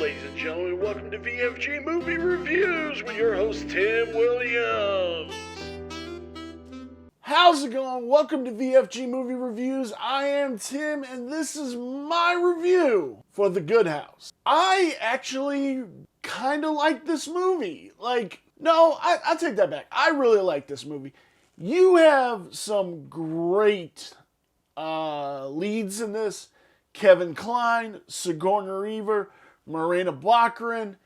Ladies and gentlemen, welcome to VFG Movie Reviews with your host, Tim Williams. How's it going? Welcome to VFG Movie Reviews. I am Tim, and this is my review for The Good House. I actually kind of like this movie. I take that back. I really like this movie. You have some great leads in this. Kevin Kline, Sigourney Weaver, Morena Baccarin,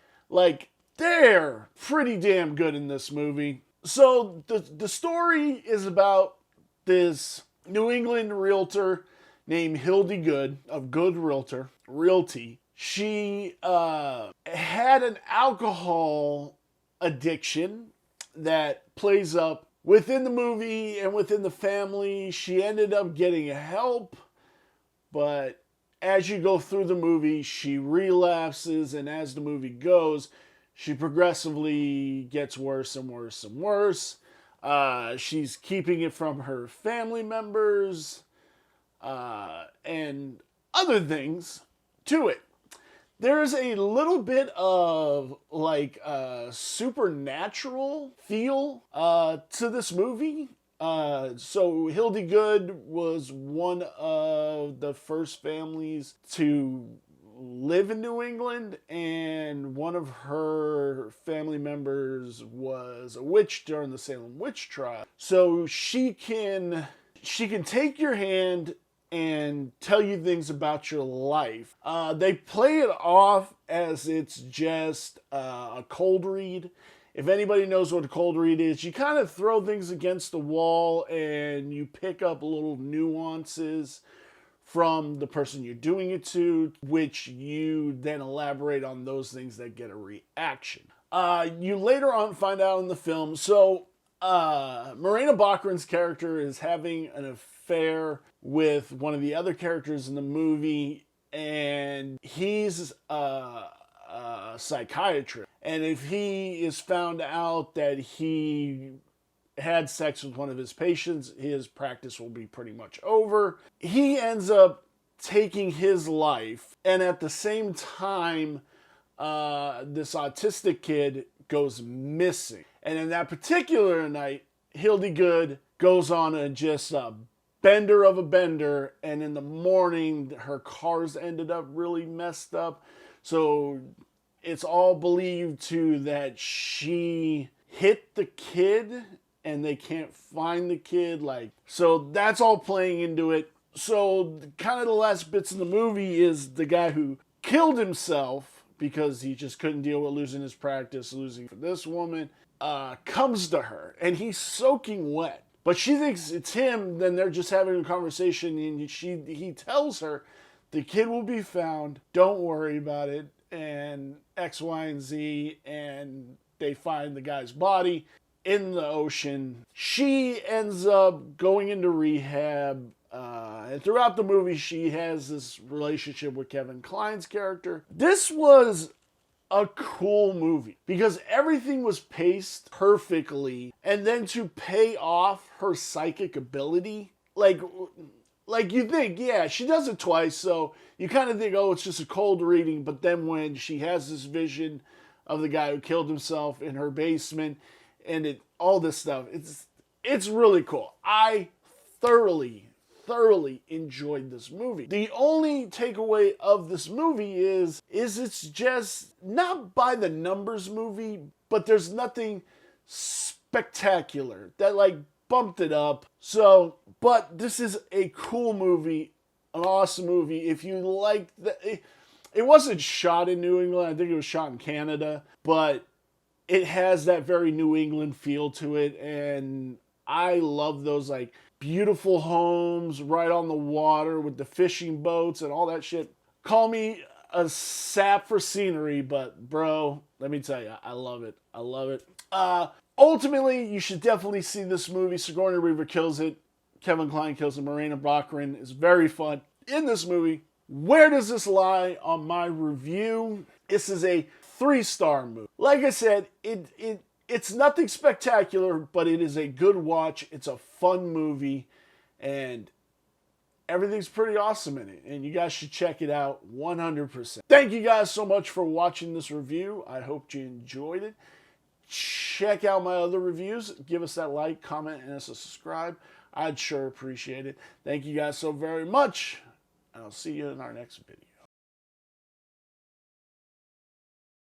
they're pretty damn good in this movie. So the story is about this New England realtor named Hildy Good of Good Realty. She had an alcohol addiction that plays up within the movie and within the family. She ended up getting help, but as you go through the movie, she relapses, and as the movie goes, she progressively gets worse and worse and worse. She's keeping it from her family members, and other things to it. There's a little bit of supernatural feel to this movie. So Hildy Good was one of the first families to live in New England, and one of her family members was a witch during the Salem witch trial. So she can take your hand and tell you things about your life. They play it off as it's just a cold read. If anybody knows what a cold read is, you kind of throw things against the wall and you pick up little nuances from the person you're doing it to, which you then elaborate on those things that get a reaction. You later on find out in the film, Morena Baccarin's character is having an affair with one of the other characters in the movie, and he's a psychiatrist. And if he is found out that he had sex with one of his patients, his practice will be pretty much over. He ends up taking his life, and at the same time, this autistic kid goes missing. And in that particular night, Hildy Good goes on just a bender of a bender, and in the morning, her car's ended up really messed up. So it's all believed to that she hit the kid and they can't find the kid. So that's all playing into it. So kind of the last bits in the movie is the guy who killed himself because he just couldn't deal with losing his practice, losing for this woman, comes to her and he's soaking wet. But she thinks it's him. Then they're just having a conversation, and he tells her the kid will be found. Don't worry about it. And X, Y, and Z, and they find the guy's body in the ocean. She ends up going into rehab, and throughout the movie, she has this relationship with Kevin Kline's character. This was a cool movie because everything was paced perfectly, and then to pay off her psychic ability, you think, yeah, she does it twice, so you kind of think, oh, it's just a cold reading, but then when she has this vision of the guy who killed himself in her basement, and all this stuff, it's really cool. I thoroughly enjoyed this movie. The only takeaway of this movie is it's just not by the numbers movie, but there's nothing spectacular that bumped it up. So, but this is a cool movie, an awesome movie. If you like it wasn't shot in New England. I think it was shot in Canada, but it has that very New England feel to it, and I love those beautiful homes right on the water with the fishing boats and all that shit. Call me a sap for scenery, but bro, let me tell you, I love it. I love it. Ultimately, you should definitely see this movie. Sigourney Weaver kills it. Kevin Kline kills it. Morena Baccarin is very fun in this movie. Where does this lie on my review? This is a 3-star movie. Like I said, it's nothing spectacular, but it is a good watch. It's a fun movie, and everything's pretty awesome in it, and you guys should check it out 100%. Thank you guys so much for watching this review. I hope you enjoyed it. Check out my other reviews. Give us that like, comment, and a subscribe. I'd sure appreciate it. Thank you guys so very much, and I'll see you in our next video.